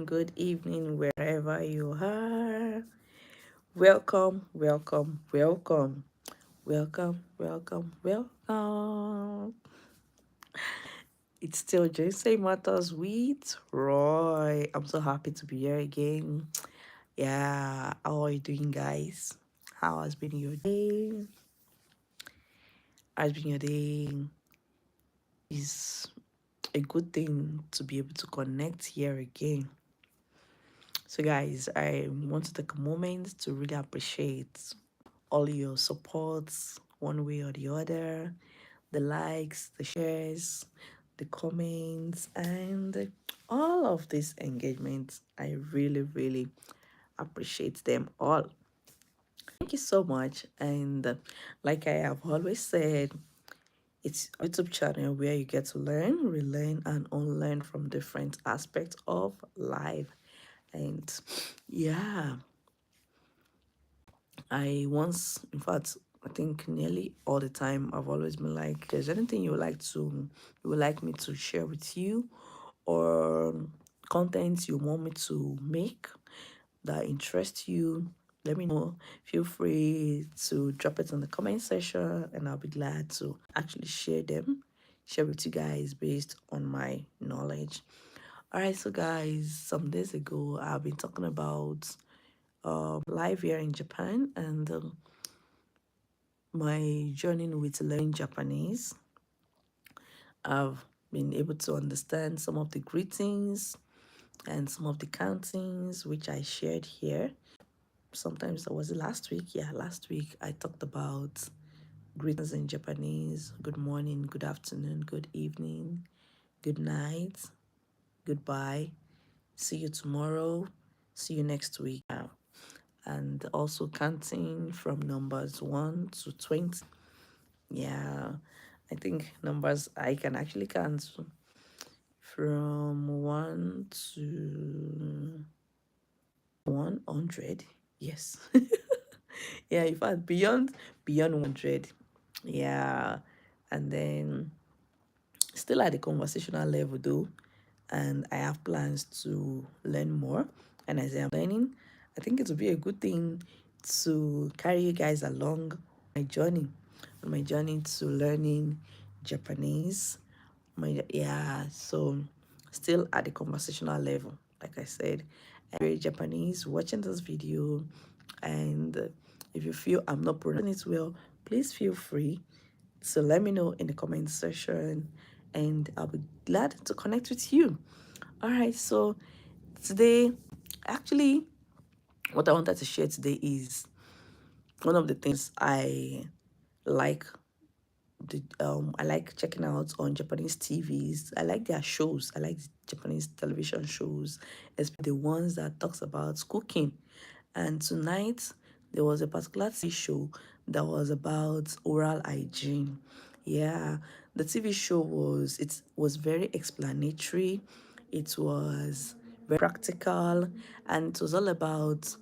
good evening, wherever you are. Welcome, welcome, welcome, welcome, welcome, welcome. It's still Jinsei Matters with Roy. I'm so happy to be here again. Yeah, how are you doing, guys? How has been your day? Has been your day? Is a good thing to be able to connect here again. So, guys, I want to take a moment to really appreciate all your supports, one way or the other, the likes, the shares, the comments, and all of these engagements. I really, really appreciate them all. Thank you so much. And like I have always said, it's a YouTube channel where you get to learn, relearn, and unlearn from different aspects of life. And yeah, in fact, I think nearly all the time, I've always been like, there's anything you would like me to share with you, or content you want me to make that interests you, let me know. Feel free to drop it in the comment section, and I'll be glad to actually share with you guys based on my knowledge. All right, so guys, some days ago, I've been talking about life here in Japan and my journey with learning Japanese. I've been able to understand some of the greetings and some of the countings which I shared here. Sometimes that was last week. Yeah, last week I talked about greetings in Japanese. Good morning, good afternoon, good evening, good night, goodbye, see you tomorrow, see you next week. And also counting from numbers 1 to 20. Yeah, I think numbers I can actually count from 1 to 100. Yes. Yeah, in fact, beyond 100. Yeah. And then still at the conversational level though, and I have plans to learn more. And as I'm learning, I think it would be a good thing to carry you guys along my journey, on my journey to learning Japanese. So still at the conversational level, like I said, I'm very Japanese watching this video, and if you feel I'm not pronouncing it well, please feel free to let me know in the comment section, and I'll be glad to connect with you. All right, so today, actually, what I wanted to share today is one of the things like I like checking out on Japanese TVs. I like their shows. I like Japanese television shows, especially the ones that talks about cooking. And tonight there was a particular TV show that was about oral hygiene. Yeah, the TV show was very explanatory. It was very practical, and it was all about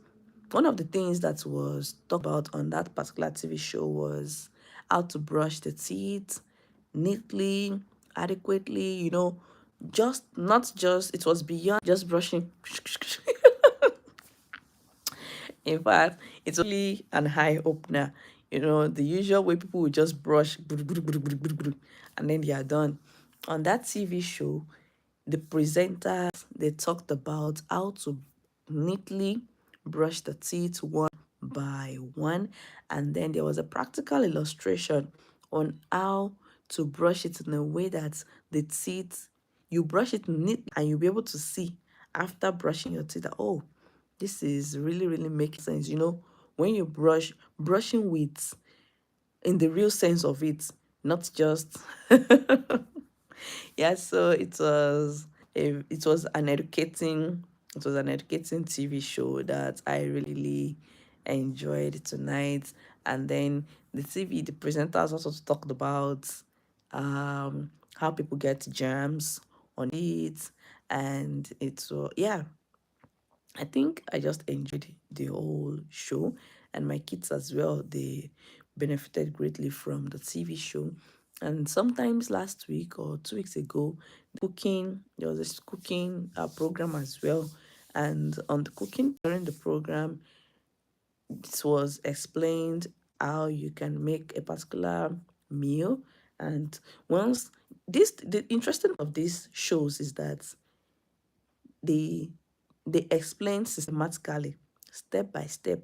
one of the things that was talked about on that particular TV show was how to brush the teeth neatly, adequately, just not just, it was beyond just brushing. In fact, it's really an eye opener. The usual way people would just brush and then they are done. On that TV show, the presenters they talked about how to neatly brush the teeth one by one, and then there was a practical illustration on how to brush it in a way that the teeth you brush it neatly and you'll be able to see after brushing your teeth that, oh, this is really really making sense. When you brushing with in the real sense of it, not just yeah. So it was an educating TV show that I really enjoyed tonight. And then the presenters also talked about how people get germs on it, and yeah, I think I just enjoyed the whole show, and my kids as well. They benefited greatly from the TV show. And sometimes last week or 2 weeks ago, there was this cooking program as well. And on the cooking during the program, it was explained how you can make a particular meal. And once this, the interesting of these shows is that they they explain systematically, step by step,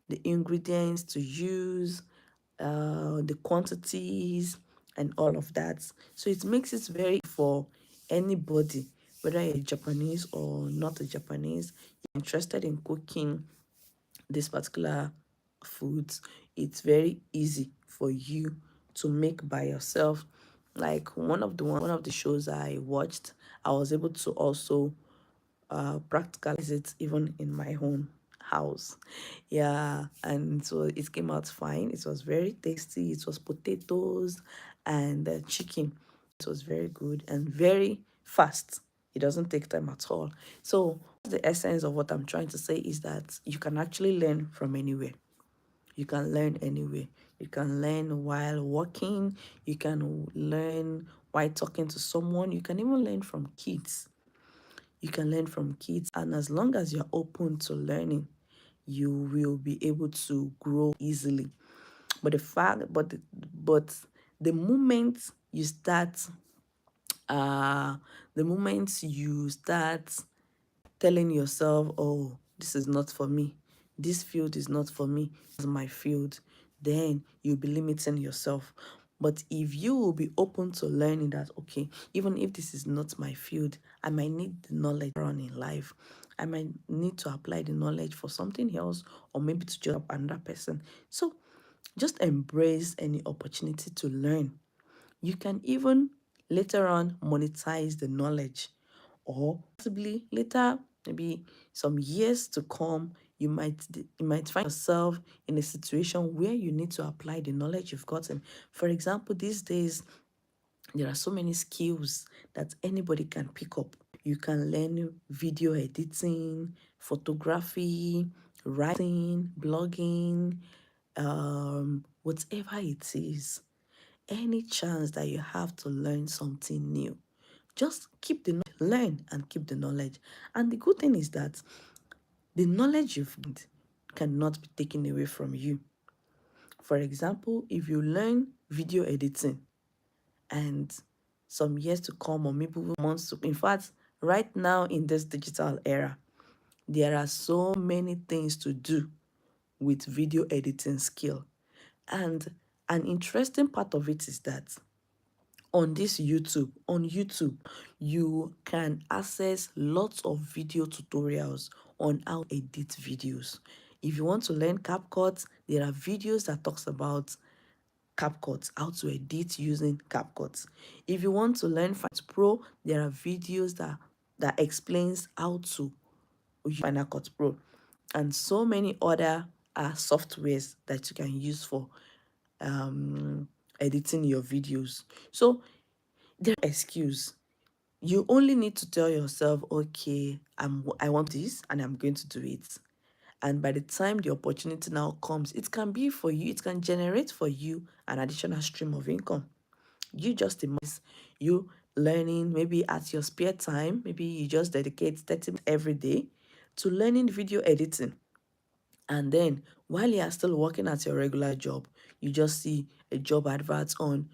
the ingredients to use, the quantities, and all of that. So it makes it very for anybody, whether you're Japanese or not a Japanese, you're interested in cooking this particular foods. It's very easy for you to make by yourself. Like one of the shows I watched, I was able to also practicalize it even in my own house. Yeah, and so it came out fine. It was very tasty. It was potatoes and chicken. It was very good and very fast. It doesn't take time at all. So the essence of what I'm trying to say is that you can actually learn from anywhere. You can learn anywhere. You can learn while walking. You can learn while talking to someone. You can even learn from kids. You can learn from kids, and as long as you're open to learning, you will be able to grow easily. But but the moment you start uh the moment you start telling yourself, oh, this is not for me, this field is not for me, this is my field, then you'll be limiting yourself. But if you will be open to learning that, okay, even if this is not my field, I might need the knowledge on in life. I might need to apply the knowledge for something else, or maybe to job another person. So just embrace any opportunity to learn. You can even later on monetize the knowledge, or possibly later, maybe some years to come, you might find yourself in a situation where you need to apply the knowledge you've gotten. For example, these days there are so many skills that anybody can pick up. You can learn video editing, photography, writing, blogging, whatever it is. Any chance that you have to learn something new, just keep the learn and keep the knowledge. And the good thing is that the knowledge you've gained cannot be taken away from you. For example, if you learn video editing and some years to come, or maybe months to, in fact, right now in this digital era, there are so many things to do with video editing skill. And an interesting part of it is that on YouTube, you can access lots of video tutorials on how to edit videos. If you want to learn CapCut, there are videos that talks about CapCut, how to edit using CapCut. If you want to learn Final Pro, there are videos that explains how to use Final Cut Pro, and so many other softwares that you can use for um editing your videos. So there excuse. You only need to tell yourself, okay, I want this and I'm going to do it. And by the time the opportunity now comes, it can be for you, it can generate for you an additional stream of income. You just imagine you learning maybe at your spare time, maybe you just dedicate 30 minutes every day to learning video editing. And then while you are still working at your regular job, you just see a job advert on,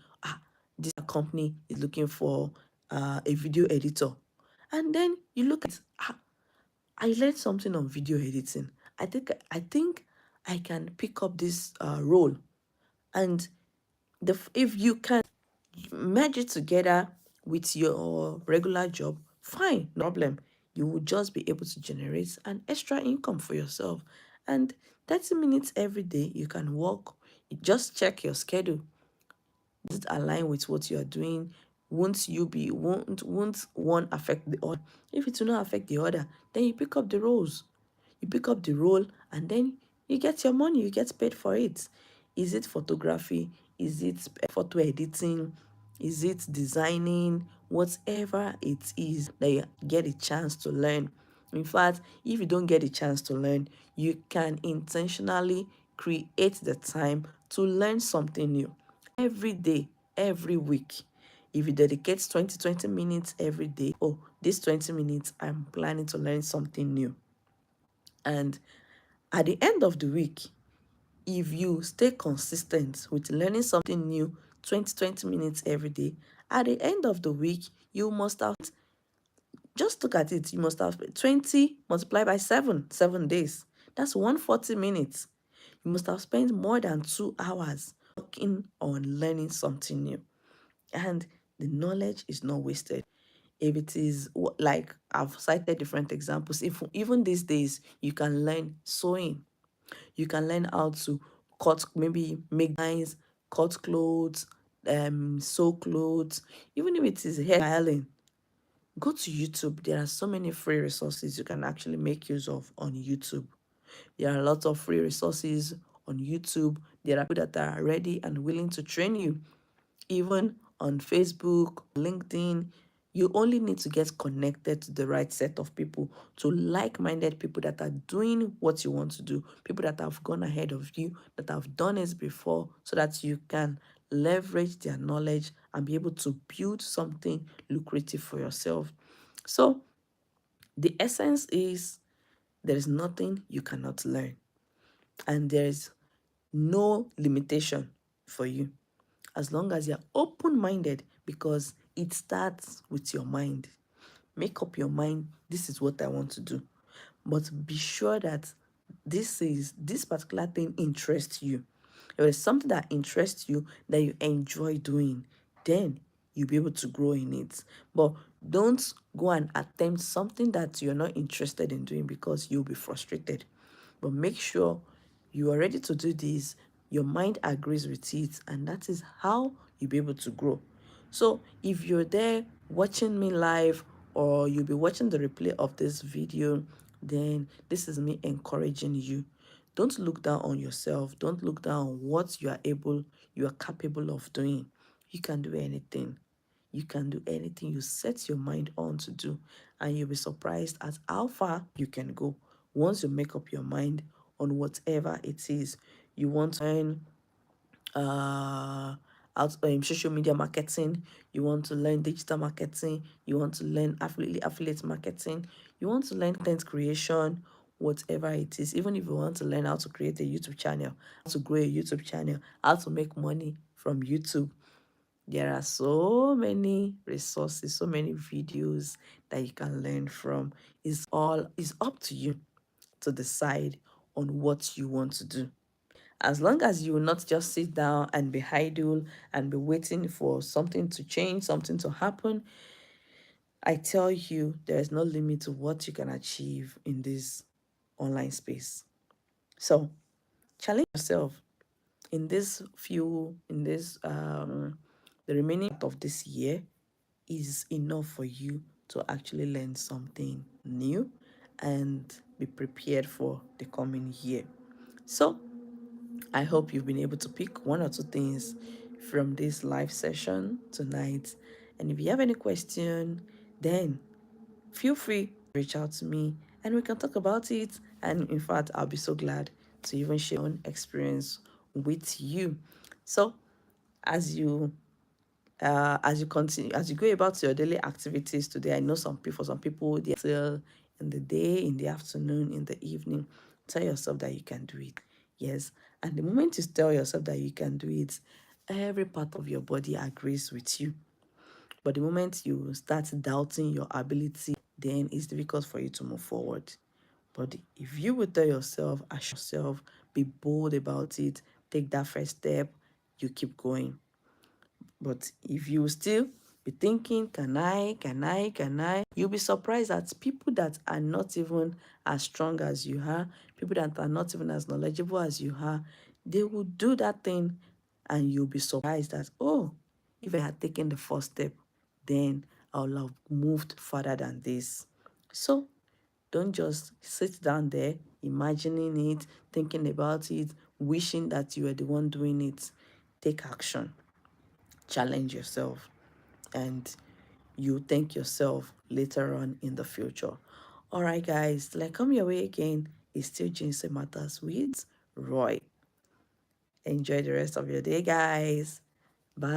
this company is looking for a video editor. And then you look at, I learned something on video editing. I think I can pick up this role. And if you can merge it together with your regular job, fine, no problem. You will just be able to generate an extra income for yourself. And 30 minutes every day, you can work. You just check your schedule. Does it align with what you are doing? Won't one affect the other? If it will not affect the other, then you pick up the roles. You pick up the role, and then you get your money, you get paid for it. Is it photography? Is it photo editing? Is it designing? Whatever it is that you get a chance to learn. In fact, if you don't get a chance to learn, you can intentionally create the time to learn something new every day, every week. If you dedicate 20 minutes every day, oh, this 20 minutes, I'm planning to learn something new. And at the end of the week, if you stay consistent with learning something new 20 minutes every day, at the end of the week, you must have, just look at it, you must have 20 multiplied by 7 days. That's 140 minutes. You must have spent more than 2 hours working on learning something new. And the knowledge is not wasted. If it is like I've cited different examples, if even these days you can learn sewing, you can learn how to cut, maybe make designs, cut clothes, sew clothes, even if it is hair styling. Go to YouTube. There are so many free resources you can actually make use of on YouTube. There are lots of free resources on YouTube. There are people that are ready and willing to train you, even on Facebook, LinkedIn. You only need to get connected to the right set of people, to like-minded people that are doing what you want to do, people that have gone ahead of you, that have done it before, so that you can leverage their knowledge and be able to build something lucrative for yourself. So the essence is there is nothing you cannot learn, and there is no limitation for you as long as you're open minded, because it starts with your mind. Make up your mind, this is what I want to do. But be sure that this particular thing interests you. If there's something that interests you, that you enjoy doing, then you'll be able to grow in it. But don't go and attempt something that you're not interested in doing, because you'll be frustrated. But make sure you are ready to do this, your mind agrees with it, and that is how you'll be able to grow. So if you're there watching me live, or you'll be watching the replay of this video, then this is me encouraging you. Don't look down on yourself. Don't look down on what you are capable of doing. You can do anything. You can do anything you set your mind on to do, and you'll be surprised at how far you can go once you make up your mind on whatever it is you want to learn. Social media marketing, you want to learn digital marketing, you want to learn affiliate marketing, you want to learn content creation, whatever it is. Even if you want to learn how to create a YouTube channel, how to grow a YouTube channel, how to make money from YouTube, there are so many resources, so many videos that you can learn from. It's up to you to decide on what you want to do. As long as you will not just sit down and be idle and be waiting for something to change, something to happen, I tell you, there is no limit to what you can achieve in this online space. So challenge yourself in the remaining part of this year is enough for you to actually learn something new and be prepared for the coming year. So I hope you've been able to pick one or two things from this live session tonight. And if you have any question, then feel free to reach out to me and we can talk about it. And in fact, I'll be so glad to even share my own experience with you. So as you continue, as you go about your daily activities today, I know some people, they are still in the day, in the afternoon, in the evening. Tell yourself that you can do it. Yes. And the moment you tell yourself that you can do it, every part of your body agrees with you. But the moment you start doubting your ability, then it's difficult for you to move forward. But if you will tell yourself, assure yourself, be bold about it, take that first step, you keep going. But if you still be thinking, can I, you'll be surprised at people that are not even as strong as you are, people that are not even as knowledgeable as you are, they will do that thing and you'll be surprised that, oh, if I had taken the first step, then I would have moved further than this. So don't just sit down there, imagining it, thinking about it, wishing that you were the one doing it. Take action, challenge yourself, and you thank yourself later on in the future. All right, guys, till I come your way again, it's still Jinsei Matters with Roy. Enjoy the rest of your day, guys. Bye.